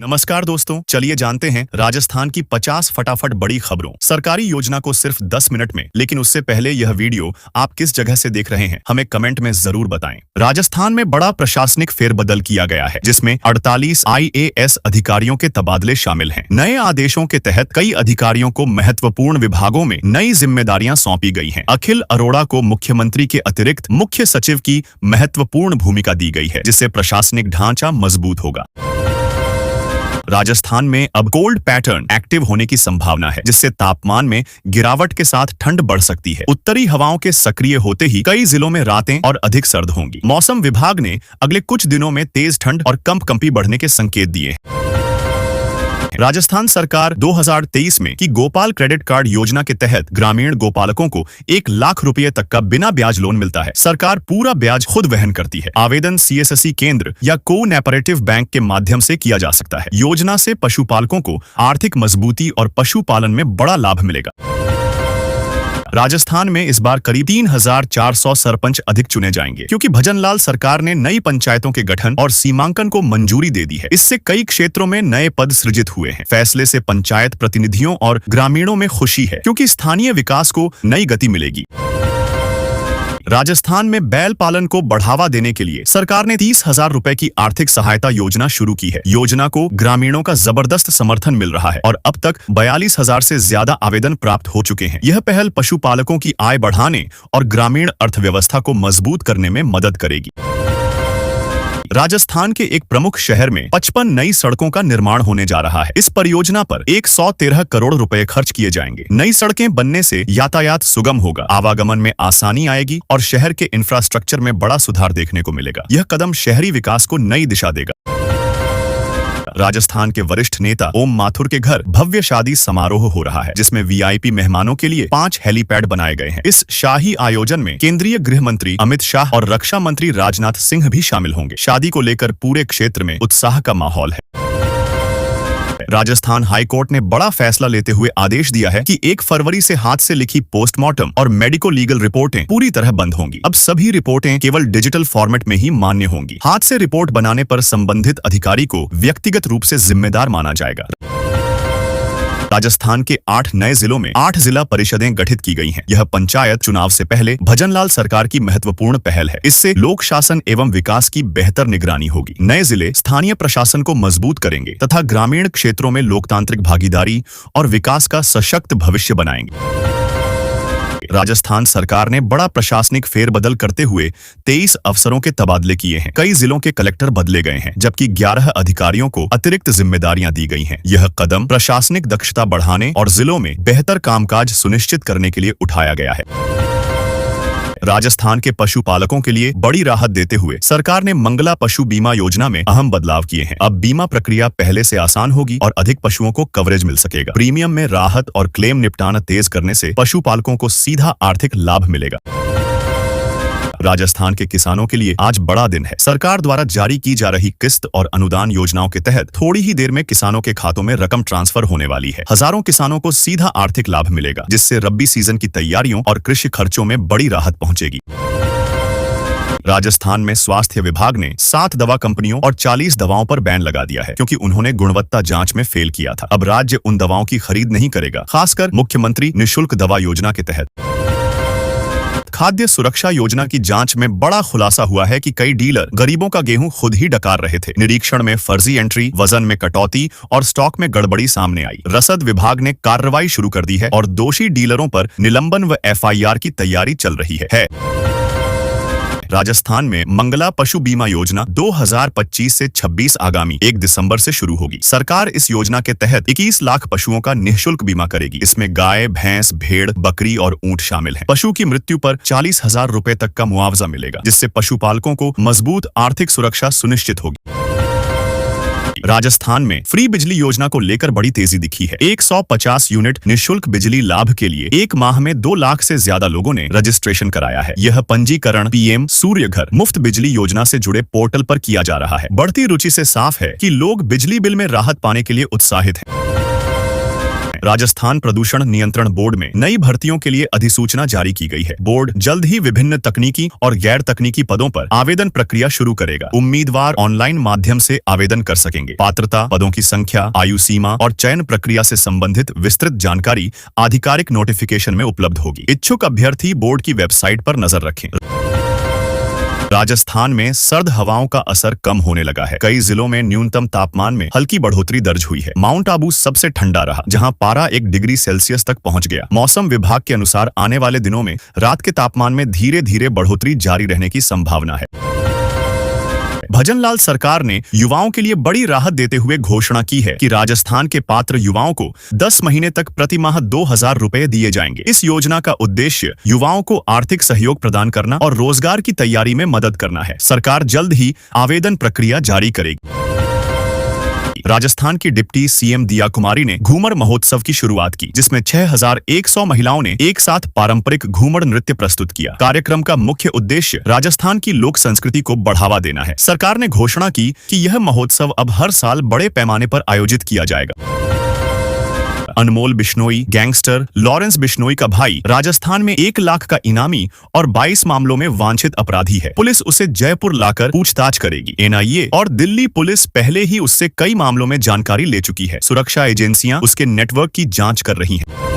नमस्कार दोस्तों, चलिए जानते हैं राजस्थान की 50 फटाफट बड़ी खबरों। सरकारी योजना को सिर्फ 10 मिनट में, लेकिन उससे पहले यह वीडियो आप किस जगह से देख रहे हैं हमें कमेंट में जरूर बताएं। राजस्थान में बड़ा प्रशासनिक फेरबदल किया गया है, जिसमें 48 IAS अधिकारियों के तबादले शामिल हैं। नए आदेशों के तहत कई अधिकारियों को महत्वपूर्ण विभागों में नई जिम्मेदारियां सौंपी गई हैं। अखिल अरोड़ा को मुख्यमंत्री के अतिरिक्त मुख्य सचिव की महत्वपूर्ण भूमिका दी गई है, जिससे प्रशासनिक ढांचा मजबूत होगा। राजस्थान में अब कोल्ड पैटर्न एक्टिव होने की संभावना है, जिससे तापमान में गिरावट के साथ ठंड बढ़ सकती है। उत्तरी हवाओं के सक्रिय होते ही कई जिलों में रातें और अधिक सर्द होंगी। मौसम विभाग ने अगले कुछ दिनों में तेज ठंड और कंपकंपी बढ़ने के संकेत दिए हैं। राजस्थान सरकार 2023 में की गोपाल क्रेडिट कार्ड योजना के तहत ग्रामीण गोपालकों को 1 लाख रुपए तक का बिना ब्याज लोन मिलता है। सरकार पूरा ब्याज खुद वहन करती है। आवेदन CSSE केंद्र या कोऑपरेटिव बैंक के माध्यम से किया जा सकता है। योजना से पशुपालकों को आर्थिक मजबूती और पशुपालन में बड़ा लाभ मिलेगा। राजस्थान में इस बार करीब 3400 सरपंच अधिक चुने जाएंगे, क्योंकि भजनलाल सरकार ने नई पंचायतों के गठन और सीमांकन को मंजूरी दे दी है। इससे कई क्षेत्रों में नए पद सृजित हुए हैं। फैसले से पंचायत प्रतिनिधियों और ग्रामीणों में खुशी है, क्योंकि स्थानीय विकास को नई गति मिलेगी। राजस्थान में बैल पालन को बढ़ावा देने के लिए सरकार ने 30,000 रुपए की आर्थिक सहायता योजना शुरू की है। योजना को ग्रामीणों का जबरदस्त समर्थन मिल रहा है और अब तक 42,000 से ज्यादा आवेदन प्राप्त हो चुके हैं। यह पहल पशुपालकों की आय बढ़ाने और ग्रामीण अर्थव्यवस्था को मजबूत करने में मदद करेगी। राजस्थान के एक प्रमुख शहर में 55 नई सड़कों का निर्माण होने जा रहा है। इस परियोजना पर 113 करोड़ रुपए खर्च किए जाएंगे। नई सड़कें बनने से यातायात सुगम होगा, आवागमन में आसानी आएगी और शहर के इंफ्रास्ट्रक्चर में बड़ा सुधार देखने को मिलेगा। यह कदम शहरी विकास को नई दिशा देगा। राजस्थान के वरिष्ठ नेता ओम माथुर के घर भव्य शादी समारोह हो रहा है, जिसमें VIP मेहमानों के लिए 5 हेलीपैड बनाए गए हैं। इस शाही आयोजन में केंद्रीय गृह मंत्री अमित शाह और रक्षा मंत्री राजनाथ सिंह भी शामिल होंगे। शादी को लेकर पूरे क्षेत्र में उत्साह का माहौल है। राजस्थान हाईकोर्ट ने बड़ा फैसला लेते हुए आदेश दिया है कि 1 फरवरी से हाथ से लिखी पोस्टमार्टम और मेडिको लीगल रिपोर्टें पूरी तरह बंद होंगी। अब सभी रिपोर्टें केवल डिजिटल फॉर्मेट में ही मान्य होंगी। हाथ से रिपोर्ट बनाने पर संबंधित अधिकारी को व्यक्तिगत रूप से जिम्मेदार माना जाएगा। राजस्थान के 8 नए जिलों में 8 जिला परिषदें गठित की गई हैं। यह पंचायत चुनाव से पहले भजनलाल सरकार की महत्वपूर्ण पहल है। इससे लोक शासन एवं विकास की बेहतर निगरानी होगी। नए जिले स्थानीय प्रशासन को मजबूत करेंगे तथा ग्रामीण क्षेत्रों में लोकतांत्रिक भागीदारी और विकास का सशक्त भविष्य बनाएंगे। राजस्थान सरकार ने बड़ा प्रशासनिक फेरबदल करते हुए 23 अफसरों के तबादले किए हैं। कई जिलों के कलेक्टर बदले गए हैं, जबकि 11 अधिकारियों को अतिरिक्त जिम्मेदारियां दी गई हैं। यह कदम प्रशासनिक दक्षता बढ़ाने और जिलों में बेहतर कामकाज सुनिश्चित करने के लिए उठाया गया है। राजस्थान के पशुपालकों के लिए बड़ी राहत देते हुए सरकार ने मंगला पशु बीमा योजना में अहम बदलाव किए हैं। अब बीमा प्रक्रिया पहले से आसान होगी और अधिक पशुओं को कवरेज मिल सकेगा। प्रीमियम में राहत और क्लेम निपटाना तेज करने से पशुपालकों को सीधा आर्थिक लाभ मिलेगा। राजस्थान के किसानों के लिए आज बड़ा दिन है। सरकार द्वारा जारी की जा रही किस्त और अनुदान योजनाओं के तहत थोड़ी ही देर में किसानों के खातों में रकम ट्रांसफर होने वाली है। हजारों किसानों को सीधा आर्थिक लाभ मिलेगा, जिससे रब्बी सीजन की तैयारियों और कृषि खर्चों में बड़ी राहत पहुंचेगी। राजस्थान में स्वास्थ्य विभाग ने 7 दवा कंपनियों और 40 दवाओं पर बैन लगा दिया है, क्योंकि उन्होंने गुणवत्ता जांच में फेल किया था। अब राज्य उन दवाओं की खरीद नहीं करेगा, खासकर मुख्यमंत्री निःशुल्क दवा योजना के तहत। खाद्य सुरक्षा योजना की जांच में बड़ा खुलासा हुआ है कि कई डीलर गरीबों का गेहूं खुद ही डकार रहे थे। निरीक्षण में फर्जी एंट्री, वजन में कटौती और स्टॉक में गड़बड़ी सामने आई। रसद विभाग ने कार्रवाई शुरू कर दी है और दोषी डीलरों पर निलंबन व FIR की तैयारी चल रही है। राजस्थान में मंगला पशु बीमा योजना 2025 से 26 आगामी 1 दिसंबर से शुरू होगी। सरकार इस योजना के तहत 21 लाख पशुओं का निःशुल्क बीमा करेगी। इसमें गाय, भैंस, भेड़, बकरी और ऊंट शामिल हैं। पशु की मृत्यु पर 40,000 रुपए तक का मुआवजा मिलेगा, जिससे पशुपालकों को मजबूत आर्थिक सुरक्षा सुनिश्चित होगी। राजस्थान में फ्री बिजली योजना को लेकर बड़ी तेजी दिखी है। 150 यूनिट निःशुल्क बिजली लाभ के लिए 1 माह में 2 लाख से ज्यादा लोगों ने रजिस्ट्रेशन कराया है। यह पंजीकरण PM सूर्य घर मुफ्त बिजली योजना से जुड़े पोर्टल पर किया जा रहा है। बढ़ती रुचि से साफ है कि लोग बिजली बिल में राहत पाने के लिए उत्साहित हैं। हैं। राजस्थान प्रदूषण नियंत्रण बोर्ड में नई भर्तियों के लिए अधिसूचना जारी की गई है। बोर्ड जल्द ही विभिन्न तकनीकी और गैर तकनीकी पदों पर आवेदन प्रक्रिया शुरू करेगा। उम्मीदवार ऑनलाइन माध्यम से आवेदन कर सकेंगे। पात्रता, पदों की संख्या, आयु सीमा और चयन प्रक्रिया से संबंधित विस्तृत जानकारी आधिकारिक नोटिफिकेशन में उपलब्ध होगी। इच्छुक अभ्यर्थी बोर्ड की वेबसाइट पर नजर रखें। राजस्थान में सर्द हवाओं का असर कम होने लगा है। कई जिलों में न्यूनतम तापमान में हल्की बढ़ोतरी दर्ज हुई है। माउंट आबू सबसे ठंडा रहा, जहां पारा 1 डिग्री सेल्सियस तक पहुंच गया। मौसम विभाग के अनुसार आने वाले दिनों में रात के तापमान में धीरे धीरे बढ़ोतरी जारी रहने की संभावना है। भजनलाल सरकार ने युवाओं के लिए बड़ी राहत देते हुए घोषणा की है कि राजस्थान के पात्र युवाओं को 10 महीने तक प्रति माह 2000 रुपए दिए जाएंगे। इस योजना का उद्देश्य युवाओं को आर्थिक सहयोग प्रदान करना और रोजगार की तैयारी में मदद करना है। सरकार जल्द ही आवेदन प्रक्रिया जारी करेगी। राजस्थान की डिप्टी सीएम दिया कुमारी ने घूमर महोत्सव की शुरुआत की, जिसमें 6100 महिलाओं ने एक साथ पारंपरिक घूमर नृत्य प्रस्तुत किया। कार्यक्रम का मुख्य उद्देश्य राजस्थान की लोक संस्कृति को बढ़ावा देना है। सरकार ने घोषणा की कि यह महोत्सव अब हर साल बड़े पैमाने पर आयोजित किया जाएगा। अनमोल बिश्नोई गैंगस्टर लॉरेंस बिश्नोई का भाई राजस्थान में 1 लाख का इनामी और 22 मामलों में वांछित अपराधी है। पुलिस उसे जयपुर लाकर पूछताछ करेगी। एनआईए और दिल्ली पुलिस पहले ही उससे कई मामलों में जानकारी ले चुकी है। सुरक्षा एजेंसियां उसके नेटवर्क की जांच कर रही हैं।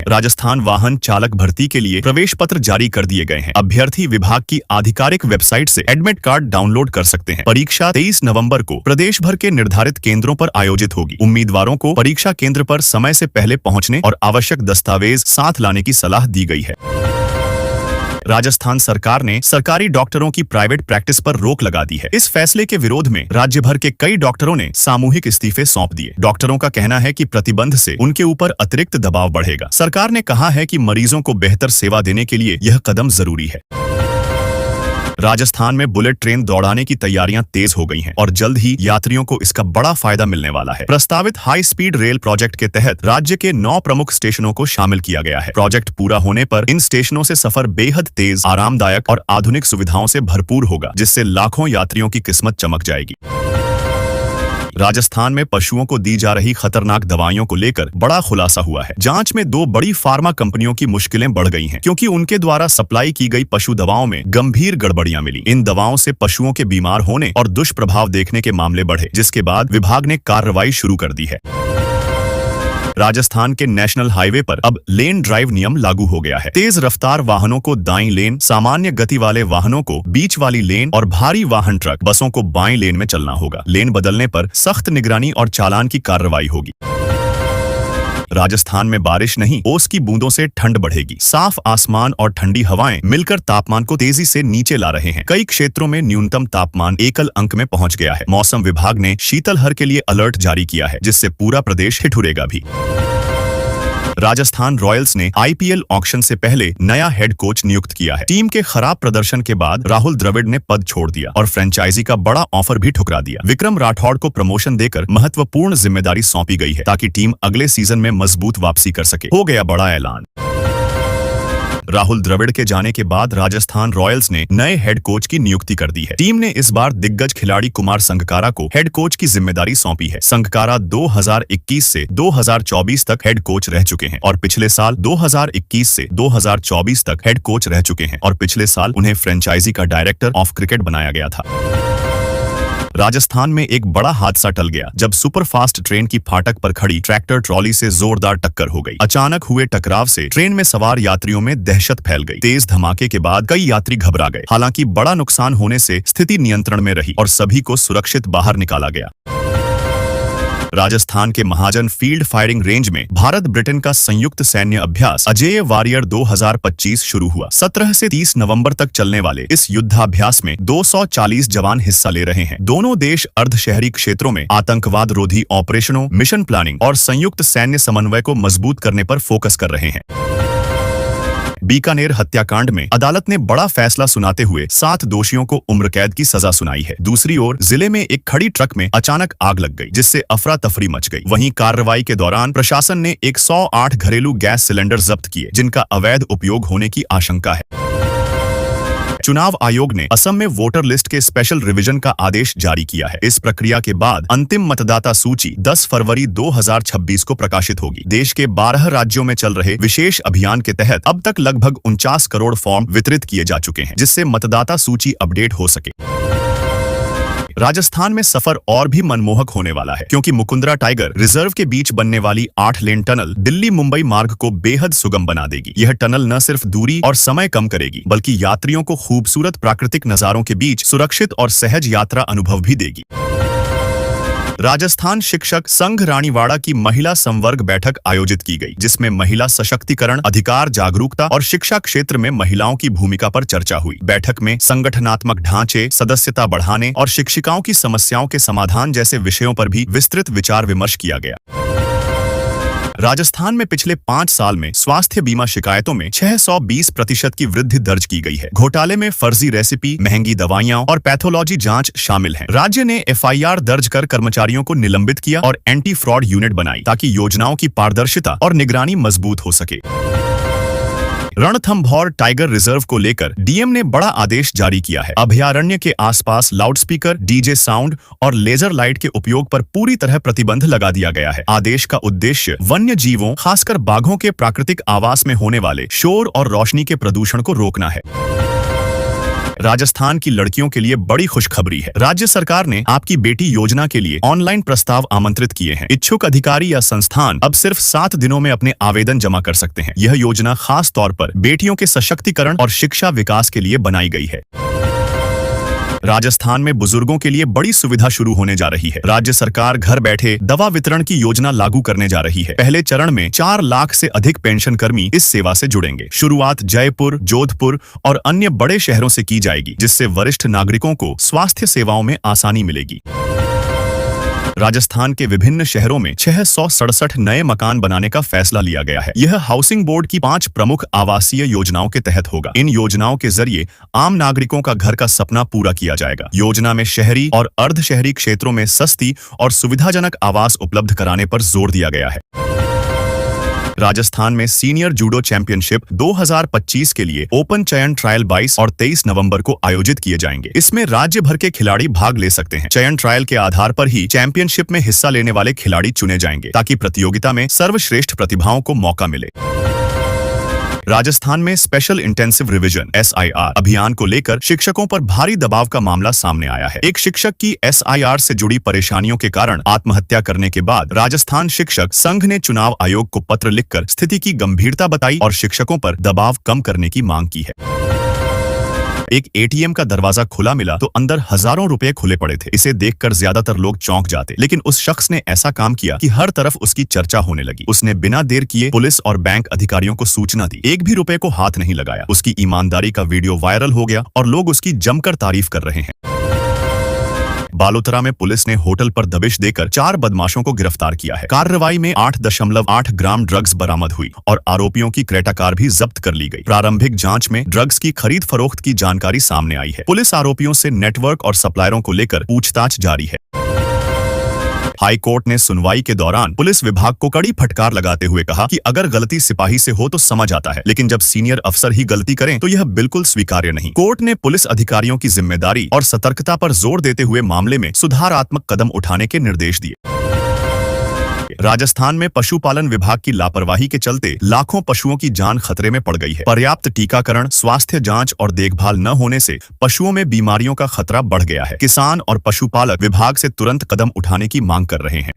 राजस्थान वाहन चालक भर्ती के लिए प्रवेश पत्र जारी कर दिए गए हैं। अभ्यर्थी विभाग की आधिकारिक वेबसाइट से एडमिट कार्ड डाउनलोड कर सकते हैं। परीक्षा 23 नवंबर को प्रदेश भर के निर्धारित केंद्रों पर आयोजित होगी। उम्मीदवारों को परीक्षा केंद्र पर समय से पहले पहुंचने और आवश्यक दस्तावेज साथ लाने की सलाह दी गई है। राजस्थान सरकार ने सरकारी डॉक्टरों की प्राइवेट प्रैक्टिस पर रोक लगा दी है। इस फैसले के विरोध में राज्य भर के कई डॉक्टरों ने सामूहिक इस्तीफे सौंप दिए। डॉक्टरों का कहना है कि प्रतिबंध से उनके ऊपर अतिरिक्त दबाव बढ़ेगा। सरकार ने कहा है कि मरीजों को बेहतर सेवा देने के लिए यह कदम जरूरी है। राजस्थान में बुलेट ट्रेन दौड़ाने की तैयारियां तेज हो गई हैं और जल्द ही यात्रियों को इसका बड़ा फायदा मिलने वाला है। प्रस्तावित हाई स्पीड रेल प्रोजेक्ट के तहत राज्य के 9 प्रमुख स्टेशनों को शामिल किया गया है। प्रोजेक्ट पूरा होने पर इन स्टेशनों से सफर बेहद तेज, आरामदायक और आधुनिक सुविधाओं से भरपूर होगा, जिससे लाखों यात्रियों की किस्मत चमक जाएगी। राजस्थान में पशुओं को दी जा रही खतरनाक दवाइयों को लेकर बड़ा खुलासा हुआ है। जांच में 2 बड़ी फार्मा कंपनियों की मुश्किलें बढ़ गई हैं, क्योंकि उनके द्वारा सप्लाई की गई पशु दवाओं में गंभीर गड़बड़ियां मिली। इन दवाओं से पशुओं के बीमार होने और दुष्प्रभाव देखने के मामले बढ़े, जिसके बाद विभाग ने कार्रवाई शुरू कर दी है। राजस्थान के नेशनल हाईवे पर अब लेन ड्राइव नियम लागू हो गया है। तेज रफ्तार वाहनों को दाईं लेन, सामान्य गति वाले वाहनों को बीच वाली लेन और भारी वाहन ट्रक बसों को बाईं लेन में चलना होगा। लेन बदलने पर सख्त निगरानी और चालान की कार्रवाई होगी। राजस्थान में बारिश नहीं, ओस की बूंदों से ठंड बढ़ेगी। साफ आसमान और ठंडी हवाएं मिलकर तापमान को तेजी से नीचे ला रहे हैं। कई क्षेत्रों में न्यूनतम तापमान एकल अंक में पहुंच गया है। मौसम विभाग ने शीतलहर के लिए अलर्ट जारी किया है, जिससे पूरा प्रदेश ठिठुरेगा भी। राजस्थान रॉयल्स ने आईपीएल ऑक्शन से पहले नया हेड कोच नियुक्त किया है। टीम के खराब प्रदर्शन के बाद राहुल द्रविड़ ने पद छोड़ दिया और फ्रेंचाइजी का बड़ा ऑफर भी ठुकरा दिया। विक्रम राठौड़ को प्रमोशन देकर महत्वपूर्ण जिम्मेदारी सौंपी गई है, ताकि टीम अगले सीजन में मजबूत वापसी कर सके। हो गया बड़ा ऐलान। राहुल द्रविड़ के जाने के बाद राजस्थान रॉयल्स ने नए हेड कोच की नियुक्ति कर दी है। टीम ने इस बार दिग्गज खिलाड़ी कुमार संगकारा को हेड कोच की जिम्मेदारी सौंपी है। संगकारा 2021 से 2024 तक हेड कोच रह चुके हैं और पिछले साल 2021 से 2024 तक हेड कोच रह चुके हैं और पिछले साल उन्हें फ्रेंचाइजी का डायरेक्टर ऑफ क्रिकेट बनाया गया था। राजस्थान में एक बड़ा हादसा टल गया, जब सुपरफास्ट ट्रेन की फाटक पर खड़ी ट्रैक्टर ट्रॉली से जोरदार टक्कर हो गई। अचानक हुए टकराव से ट्रेन में सवार यात्रियों में दहशत फैल गई। तेज धमाके के बाद कई यात्री घबरा गए। हालांकि बड़ा नुकसान होने से स्थिति नियंत्रण में रही और सभी को सुरक्षित बाहर निकाला गया। राजस्थान के महाजन फील्ड फायरिंग रेंज में भारत ब्रिटेन का संयुक्त सैन्य अभ्यास अजेय वॉरियर 2025 शुरू हुआ। 17 से 30 नवंबर तक चलने वाले इस युद्धाभ्यास में 240 जवान हिस्सा ले रहे हैं। दोनों देश अर्धशहरी क्षेत्रों में आतंकवाद रोधी ऑपरेशनों, मिशन प्लानिंग और संयुक्त सैन्य समन्वय को मजबूत करने पर फोकस कर रहे हैं। बीकानेर हत्याकांड में अदालत ने बड़ा फैसला सुनाते हुए 7 दोषियों को उम्र कैद की सजा सुनाई है। दूसरी ओर जिले में एक खड़ी ट्रक में अचानक आग लग गई, जिससे अफरा तफरी मच गई। वहीं कार्रवाई के दौरान प्रशासन ने 108 घरेलू गैस सिलेंडर जब्त किए, जिनका अवैध उपयोग होने की आशंका है। चुनाव आयोग ने असम में वोटर लिस्ट के स्पेशल रिवीजन का आदेश जारी किया है। इस प्रक्रिया के बाद अंतिम मतदाता सूची 10 फरवरी 2026 को प्रकाशित होगी। देश के 12 राज्यों में चल रहे विशेष अभियान के तहत अब तक लगभग 49 करोड़ फॉर्म वितरित किए जा चुके हैं, जिससे मतदाता सूची अपडेट हो सके। राजस्थान में सफर और भी मनमोहक होने वाला है, क्योंकि मुकुंदरा टाइगर रिजर्व के बीच बनने वाली 8 लेन टनल दिल्ली मुंबई मार्ग को बेहद सुगम बना देगी। यह टनल न सिर्फ दूरी और समय कम करेगी, बल्कि यात्रियों को खूबसूरत प्राकृतिक नजारों के बीच सुरक्षित और सहज यात्रा अनुभव भी देगी। राजस्थान शिक्षक संघ रानीवाड़ा की महिला संवर्ग बैठक आयोजित की गई, जिसमें महिला सशक्तिकरण, अधिकार जागरूकता और शिक्षा क्षेत्र में महिलाओं की भूमिका पर चर्चा हुई। बैठक में संगठनात्मक ढांचे, सदस्यता बढ़ाने और शिक्षिकाओं की समस्याओं के समाधान जैसे विषयों पर भी विस्तृत विचार विमर्श किया गया। राजस्थान में पिछले 5 साल में स्वास्थ्य बीमा शिकायतों में 620% की वृद्धि दर्ज की गई है। घोटाले में फर्जी रेसिपी, महंगी दवाइयां और पैथोलॉजी जांच शामिल हैं। राज्य ने एफआईआर दर्ज कर कर्मचारियों को निलंबित किया और एंटी फ्रॉड यूनिट बनाई, ताकि योजनाओं की पारदर्शिता और निगरानी मजबूत हो सके। रणथंभौर टाइगर रिजर्व को लेकर डीएम ने बड़ा आदेश जारी किया है। अभयारण्य के आसपास लाउडस्पीकर, डीजे साउंड और लेजर लाइट के उपयोग पर पूरी तरह प्रतिबंध लगा दिया गया है। आदेश का उद्देश्य वन्य जीवों, खासकर बाघों के प्राकृतिक आवास में होने वाले शोर और रोशनी के प्रदूषण को रोकना है। राजस्थान की लड़कियों के लिए बड़ी खुशखबरी है। राज्य सरकार ने आपकी बेटी योजना के लिए ऑनलाइन प्रस्ताव आमंत्रित किए हैं। इच्छुक अधिकारी या संस्थान अब सिर्फ 7 दिनों में अपने आवेदन जमा कर सकते हैं। यह योजना खास तौर पर बेटियों के सशक्तिकरण और शिक्षा विकास के लिए बनाई गई है। राजस्थान में बुजुर्गों के लिए बड़ी सुविधा शुरू होने जा रही है। राज्य सरकार घर बैठे दवा वितरण की योजना लागू करने जा रही है। पहले चरण में 4 लाख से अधिक पेंशन कर्मी इस सेवा से जुड़ेंगे। शुरुआत जयपुर, जोधपुर और अन्य बड़े शहरों से की जाएगी, जिससे वरिष्ठ नागरिकों को स्वास्थ्य सेवाओं में आसानी मिलेगी। राजस्थान के विभिन्न शहरों में 667 नए मकान बनाने का फैसला लिया गया है। यह हाउसिंग बोर्ड की 5 प्रमुख आवासीय योजनाओं के तहत होगा। इन योजनाओं के जरिए आम नागरिकों का घर का सपना पूरा किया जाएगा। योजना में शहरी और अर्ध शहरी क्षेत्रों में सस्ती और सुविधाजनक आवास उपलब्ध कराने पर जोर दिया गया है। राजस्थान में सीनियर जूडो चैंपियनशिप 2025 के लिए ओपन चयन ट्रायल 22 और 23 नवंबर को आयोजित किए जाएंगे। इसमें राज्य भर के खिलाड़ी भाग ले सकते हैं। चयन ट्रायल के आधार पर ही चैंपियनशिप में हिस्सा लेने वाले खिलाड़ी चुने जाएंगे, ताकि प्रतियोगिता में सर्वश्रेष्ठ प्रतिभाओं को मौका मिले। राजस्थान में स्पेशल इंटेंसिव रिवीजन (SIR) अभियान को लेकर शिक्षकों पर भारी दबाव का मामला सामने आया है। एक शिक्षक की SIR से जुड़ी परेशानियों के कारण आत्महत्या करने के बाद राजस्थान शिक्षक संघ ने चुनाव आयोग को पत्र लिखकर स्थिति की गंभीरता बताई और शिक्षकों पर दबाव कम करने की मांग की है। एक एटीएम का दरवाजा खुला मिला तो अंदर हजारों रुपए खुले पड़े थे। इसे देखकर ज्यादातर लोग चौंक जाते, लेकिन उस शख्स ने ऐसा काम किया कि हर तरफ उसकी चर्चा होने लगी। उसने बिना देर किए पुलिस और बैंक अधिकारियों को सूचना दी। एक भी रुपए को हाथ नहीं लगाया। उसकी ईमानदारी का वीडियो वायरल हो गया और लोग उसकी जमकर तारीफ कर रहे हैं। बालोतरा में पुलिस ने होटल पर दबिश देकर 4 बदमाशों को गिरफ्तार किया है। कार्रवाई में 8.8 ग्राम ड्रग्स बरामद हुई और आरोपियों की क्रेटा कार भी जब्त कर ली गई। प्रारंभिक जांच में ड्रग्स की खरीद फरोख्त की जानकारी सामने आई है। पुलिस आरोपियों से नेटवर्क और सप्लायरों को लेकर पूछताछ जारी है। हाई कोर्ट ने सुनवाई के दौरान पुलिस विभाग को कड़ी फटकार लगाते हुए कहा कि अगर गलती सिपाही से हो तो समझ आता है, लेकिन जब सीनियर अफसर ही गलती करें तो यह बिल्कुल स्वीकार्य नहीं। कोर्ट ने पुलिस अधिकारियों की जिम्मेदारी और सतर्कता पर जोर देते हुए मामले में सुधारात्मक कदम उठाने के निर्देश दिए। राजस्थान में पशुपालन विभाग की लापरवाही के चलते लाखों पशुओं की जान खतरे में पड़ गई है। पर्याप्त टीकाकरण, स्वास्थ्य जांच और देखभाल न होने से पशुओं में बीमारियों का खतरा बढ़ गया है। किसान और पशुपालक विभाग से तुरंत कदम उठाने की मांग कर रहे हैं।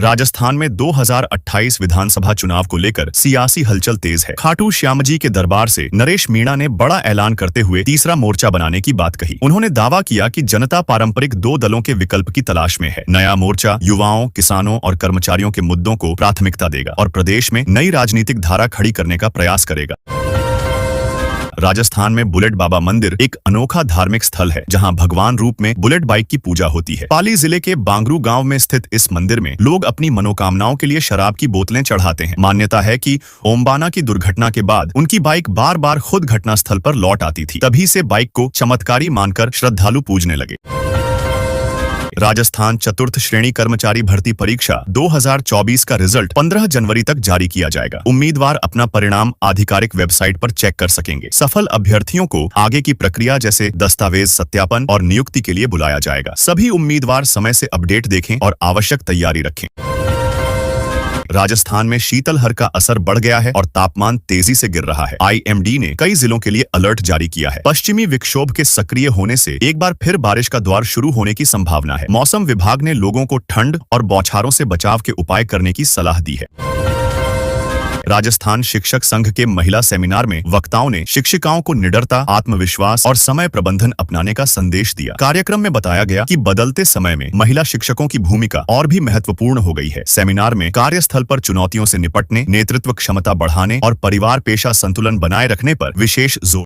राजस्थान में 2028 विधानसभा चुनाव को लेकर सियासी हलचल तेज है। खाटू श्याम जी के दरबार से नरेश मीणा ने बड़ा ऐलान करते हुए तीसरा मोर्चा बनाने की बात कही। उन्होंने दावा किया कि जनता पारंपरिक 2 दलों के विकल्प की तलाश में है। नया मोर्चा युवाओं, किसानों और कर्मचारियों के मुद्दों को प्राथमिकता देगा और प्रदेश में नई राजनीतिक धारा खड़ी करने का प्रयास करेगा। राजस्थान में बुलेट बाबा मंदिर एक अनोखा धार्मिक स्थल है, जहां भगवान रूप में बुलेट बाइक की पूजा होती है। पाली जिले के बांगरू गांव में स्थित इस मंदिर में लोग अपनी मनोकामनाओं के लिए शराब की बोतलें चढ़ाते हैं। मान्यता है कि ओम्बाना की दुर्घटना के बाद उनकी बाइक बार बार खुद घटनास्थल पर लौट आती थी। तभी से बाइक को चमत्कारी मानकर श्रद्धालु पूजने लगे। राजस्थान चतुर्थ श्रेणी कर्मचारी भर्ती परीक्षा 2024 का रिजल्ट 15 जनवरी तक जारी किया जाएगा। उम्मीदवार अपना परिणाम आधिकारिक वेबसाइट पर चेक कर सकेंगे। सफल अभ्यर्थियों को आगे की प्रक्रिया जैसे दस्तावेज सत्यापन और नियुक्ति के लिए बुलाया जाएगा। सभी उम्मीदवार समय से अपडेट देखें और आवश्यक तैयारी रखें। राजस्थान में शीतलहर का असर बढ़ गया है और तापमान तेजी से गिर रहा है। IMD ने कई जिलों के लिए अलर्ट जारी किया है। पश्चिमी विक्षोभ के सक्रिय होने से एक बार फिर बारिश का दौर शुरू होने की संभावना है। मौसम विभाग ने लोगों को ठंड और बौछारों से बचाव के उपाय करने की सलाह दी है। राजस्थान शिक्षक संघ के महिला सेमिनार में वक्ताओं ने शिक्षिकाओं को निडरता, आत्मविश्वास और समय प्रबंधन अपनाने का संदेश दिया। कार्यक्रम में बताया गया कि बदलते समय में महिला शिक्षकों की भूमिका और भी महत्वपूर्ण हो गई है। सेमिनार में कार्यस्थल पर चुनौतियों से निपटने, नेतृत्व क्षमता बढ़ाने और परिवार पेशा संतुलन बनाए रखने पर विशेष जोर